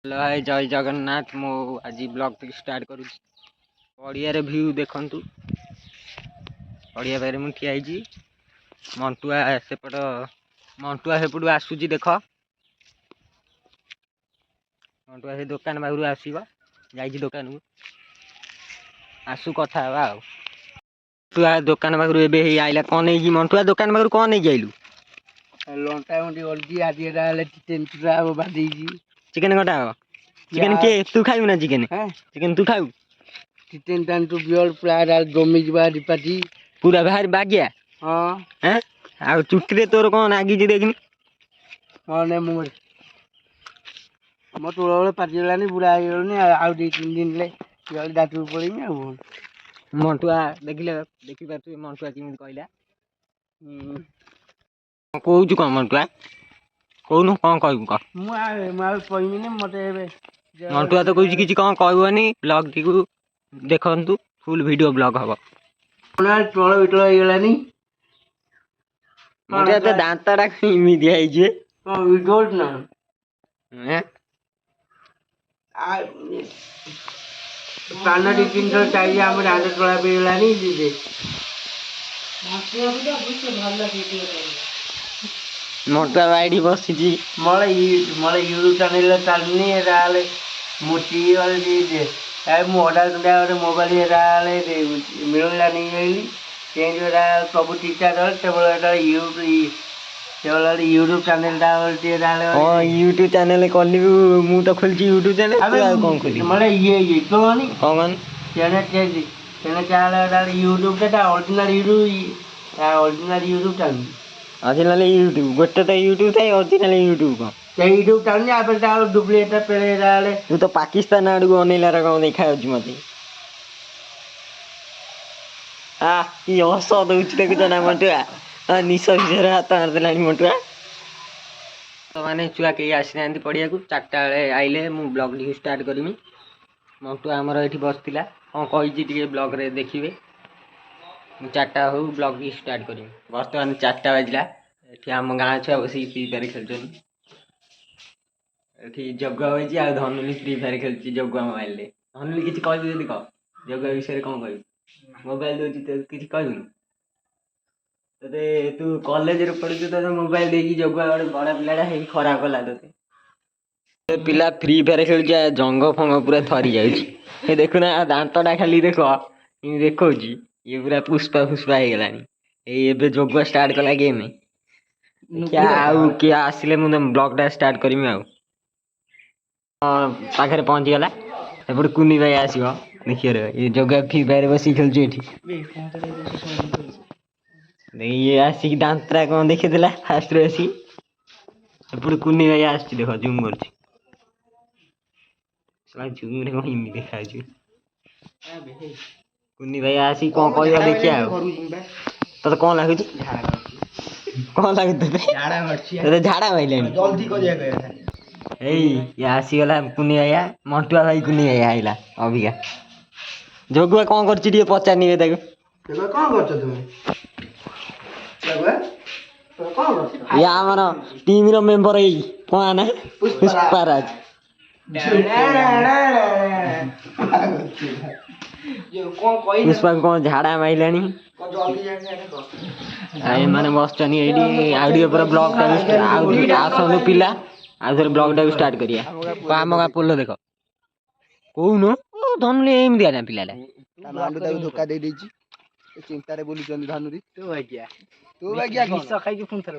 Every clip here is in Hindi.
हेलो हाय जय जगन्नाथ मो आज ब्लॉग स्टार्ट करूँ पड़िया व्यू देखु पड़िया पाखे मुझे ठिया मंटुआ सेपट मंटुआ सेपटू आसूची देख मंटुआ से दुकान पाखु आसो जा दुकान को आसु कथा मंटुआ दुकान पाखु आइला कौन नहीं मंटुआ दुकान पाखु कौन नहीं आइलु लंका गुंडी आज चिकेन कटा हम चिकेन किए तू खाइबू ना चिकेन चिकेन तू खाऊ चिकेन टाइम टू बियर पूरा जमी जाटी पूरा बाहर बागिया हाँ हैं आ चुटी रे तोर कौन आगी देखनी हाँ नहीं मुझे मो तोड़ पाटिगलानी बुढ़ा आउ 2-3 दिन डाक्टर पड़ेमी आ मंटुआ देखिले देखी पारे मंटुआ केमी कहला कौच कौन मंटुआ कौन कौन कहबू कह कहमी मत मंटुआ तो कौच कि कौन कहबनी ब्लॉग टी देखु फुल वीडियो ब्लॉग हम तोड़ बिटल होगलानी दांतटा इमिदिया ना पान टिफिन चाहिए आम दांत तोड़ा पड़गलानी मंटुआ बाइडी बसी मोले यूट्यूब चैनल चलनी मुझे मोबाइल मोबाइल मिलला नहीं गई सब teacher YouTube channel YouTube channel कली मु तो खोली यूट्यूब चैनल कौन खोली मतलब ये कौन कौन YouTube original YouTube channel original YouTube गोटे तो यूट्यूब था ओरिजिनल यूट्यूब कौन यूट्यूब चैनल आप डुप्लीकेट पेले तू तो पाकिस्तान आड़ को अनेलार कौन देखा मत कि हस दौच देखुच ना मंटुआ निश विषय हाथ मारदेला मंटुआ तो मैंने छुआ कहीं आसी ना पड़िया को 4टा बेले आइले मु ब्लॉग टी स्टार्ट करमी मंटुआ आमर ये बसला हाँ कही ब्लॉग रे देखिए 4टा हो ब्लॉग टी स्टार्ट करमी बर्तमान 4टा बाजिला ये आम गाँ छुआ बस फ्री फायर खेल जगुआ बजी आ धनुली फ्री फायर खेल जगुआ मोबाइल धनुली किसी कहबू जब कह जगुआ विषय कौन कह मोबाइल दूसरी किसी कहूँ ते तू कॉलेज रे पढ़ु तो मोबाइल देखी जगुआ गोटे बड़ा पिलाटा है खराब कला ते पिला फ्री फायर खेल जंग फंग पूरा थरी जाऊँगी देखुना दांतटा खाली देख देखा ये पूरा पुष्पा फुष्पा हो गलानी ये जगुआ स्टार्ट कला गेम क्या आउ क्या आसिले मुझे ब्लॉगटा स्टार्ट करमी पाखे पहुँची गला एपटे कुनी भाई आसो देखिए ये जगह फ्री फायर बस खेलु ये आसिक दांतरा कौन देखीला फास्ट रे आसी एपटे कुनी भाई आस देख जूम कर जूम रे कौन इमी देखा कुनी भाई आसी कौन कह देखिया तो कौन लगुच कौन लगुते झाड़ा माइले जल्दी आसीगला कुनी भाई मंटुआ भाई कुनी भाई आइला अबिका जगुआ कौन कर पचारे या आमर टीम रो मेंबर यही कौन ना पुष्पाराज पुष्पा कौन झाड़ा माइला माने बसन ये पूरा ब्लॉग आसनु पिला आउ ब्लॉग टा स्टार्ट करिया आम गाँ पोल देख कौन धनुली एम दिया ना पिलाटा धोखा दे चिंता बोलुं धनुरी तू भाग्या विष खाई पुणी थे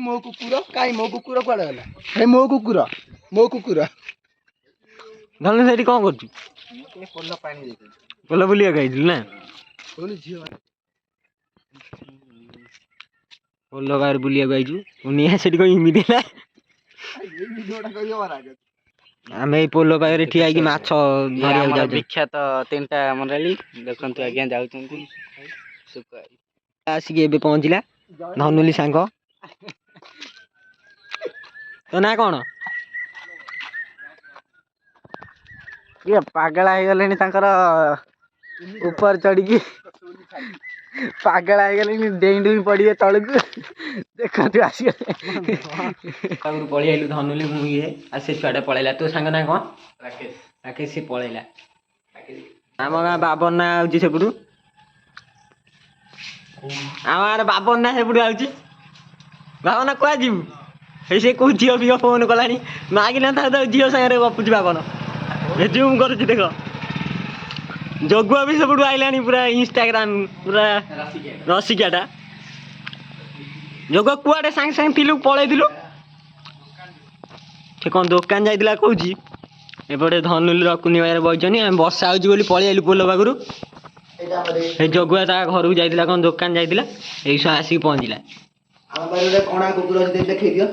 मो कुकुर कहीं मो कुकुर कुआड़े गला मो कुकुर धनु से कौन कर पोल बुलिया खाई ना पोल बाहर बुलिया आईचु से इमिदी आम ये पोल पाखे ठिया माछ विख्यात 3टा मंडली देखु आज्ञा जाऊँ आसिक पहुँचला धनुली सांग तो ना कौन ये पागला हो गले ऊपर चढ़ के पागल आगले डेई डेई पड़े तलक देखु आसगले पलि आलु धनुली मुझे आ से छुआटा पलैला तो सांग ना कौन राकेश राकेश से पलैला आम गाँ बाबन ना आउची सेपटू आम गाँव बाबन ना सेपटू आउची बाबन कुआ जीवु से कौ झील फील फोन कलानी मागिना था झील सागर गपुची बाबन जूम करुची देख जगुआ भी सब आइला पूरा इंस्टाग्राम पूरा रसिकियाटा जगुआ कुआडे सांगे सांगे थिलु पलैलु से कौन दुकान जाइला कौच एपटे धनुली रकुनी भाई बईचनी आम वर्षा होची बोली पलि आइलु पोल पाखु जगुआ ता घर को जाइला कौन दुकान जाइला एई आसिक पहुँचला ଆମ ପାଖରେ ଗୋଟେ କଣା କୁକୁର ଅଛି ଦେଖେଇ ଦିଅ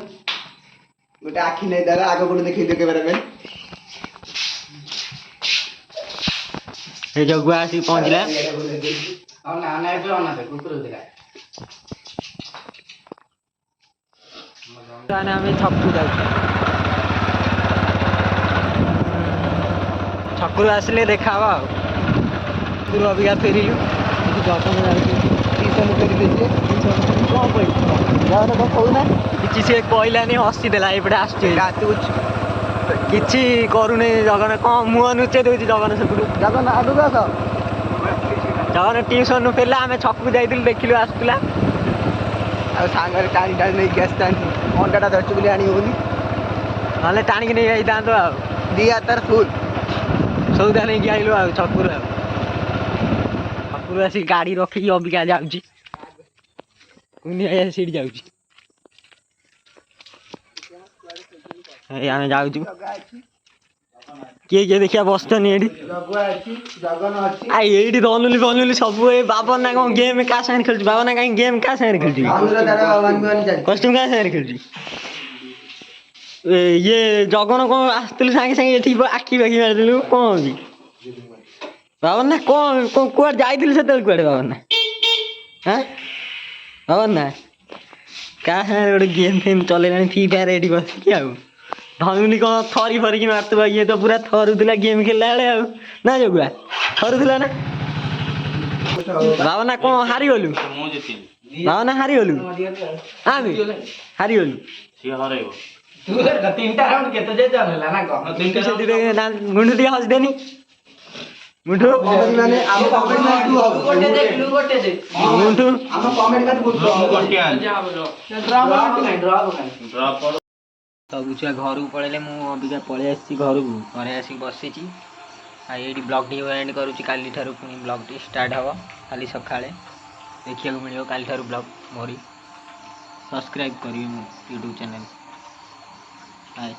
ଗୋଟେ ଆଖି ନେଇ ଦେଲା ଆଗ ପଟେ ଦେଖେଇ ଦିଅ କେବେ ଏ ଜଗୁଆ ଆସିକି ପହଞ୍ଚିଲା ଆମେ ଛକକୁ ଯାଉଛୁ ଛକରୁ ଆସିଲେ ଦେଖା ହବ ଆଉ ଅବିକା ଫେରିଲୁ କିଛି ସେ କହିଲାନି ହସିଦେଲା ଏପଟେ ଆସୁଛି କିଛି କରୁନି ଜଗନ କଣ ମୁହଁ ନୁଚେଇ ଦଉଛି ଜଗନ ସେପଟୁ ଜଗନ ଆଗକୁ ଆସ ଜଗନ ଟିଉସନରୁ ଫେରିଲା ଆମେ ଛକକୁ ଯାଇଥିଲୁ ଦେଖିଲୁ ଆସୁଥିଲା ଆଉ ସାଙ୍ଗରେ ଟାଣି ଟାଣି ନେଇକି ଆସିଥାନ୍ତି ଅଣ୍ଡାଟା ଧରିଛୁ ବୋଲି ଆଣି ହଉନି ନହେଲେ ଟାଣିକି ନେଇ ଯାଇଥାନ୍ତୁ ଆଉ ଦି ହାତରେ ଫୁଲ ସଉଦା ନେଇକି ଆଇଲୁ ଆଉ ଛକରୁ ଆସିକି ଗାଡ଼ି ରଖିକି ଅବିକା ଯାଉଛି ସେଇଠି ଯାଉଛି ଆମେ ଯାଉଛୁ କିଏ କିଏ ଦେଖିବା ବସିଛନ୍ତି ଏଇଠି ଏଇଠି ଧନୁଲି ଫନୁଲି ସବୁ ଏ ବାବନ ନା କଣ ଗେମ୍ କାହା ସାଙ୍ଗରେ ଖେଳୁଛି ବାବନ କାହିଁ ଗେମ୍ କାହା ସାଙ୍ଗରେ ଖେଳୁଛି କଷ୍ଟ୍ୟୁମ୍ କାହା ସାଙ୍ଗରେ ଖେଳୁଛି ଇଏ ଜଗନ କଣ ଆସିଥିଲୁ ସାଙ୍ଗେ ସାଙ୍ଗେ ଏଠି ଆଖି ପାଖି ମାରିଥିଲୁ କଣ ହଉଛି ବାବନ ନା କଣ କୁଆଡେ ଯାଇଥିଲୁ ସେତେବେଳେ କୁଆଡେ ବାବନ ନା ବାବନ ନା କାହା ସାଙ୍ଗରେ ଗୋଟେ ଗେମ୍ ଫେମ୍ ଚଲେଇଲାଣି ଫ୍ରି ଫାୟାର ଏଠି ବସିକି ଆଉ ଧନୁଲି କଣ ଥରି ଫରିକି ମାରୁଥିବ ଇଏ ତ ପୁରା ଥରୁଥିଲା ଗେମ୍ ଖେଳିଲା ବେଳେ ଆଉ ନା ଜଗୁଆ ଥରୁଥିଲା ନା ବାବନା କଣ ହାରିଗଲୁ ବାବନା ହାରିଗଲୁ ଆମେ ହାରିଗଲୁ ମୁଣ୍ଡୁ ଟିକେ ହସିଦେନି ମୁଣ୍ଡୁ ସବୁ ଛୁଆ ଘରକୁ ପଳେଇଲେ ମୁଁ ଅବିକା ପଳେଇ ଆସିଛି ଘରକୁ ଘରେ ଆସିକି ବସିଛି ଆଉ ଏଇଠି ବ୍ଲଗ୍ଟି ଏଣ୍ଡ କରୁଛି କାଲିଠାରୁ ପୁଣି ବ୍ଲଗ୍ଟି ଷ୍ଟାର୍ଟ ହେବ କାଲି ସକାଳେ ଦେଖିବାକୁ ମିଳିବ କାଲିଠାରୁ ବ୍ଲଗ୍ ମୋରି ସବସ୍କ୍ରାଇବ୍ କରିବି ମୋ ୟୁଟ୍ୟୁବ୍ ଚ୍ୟାନେଲ୍ ହାଏ।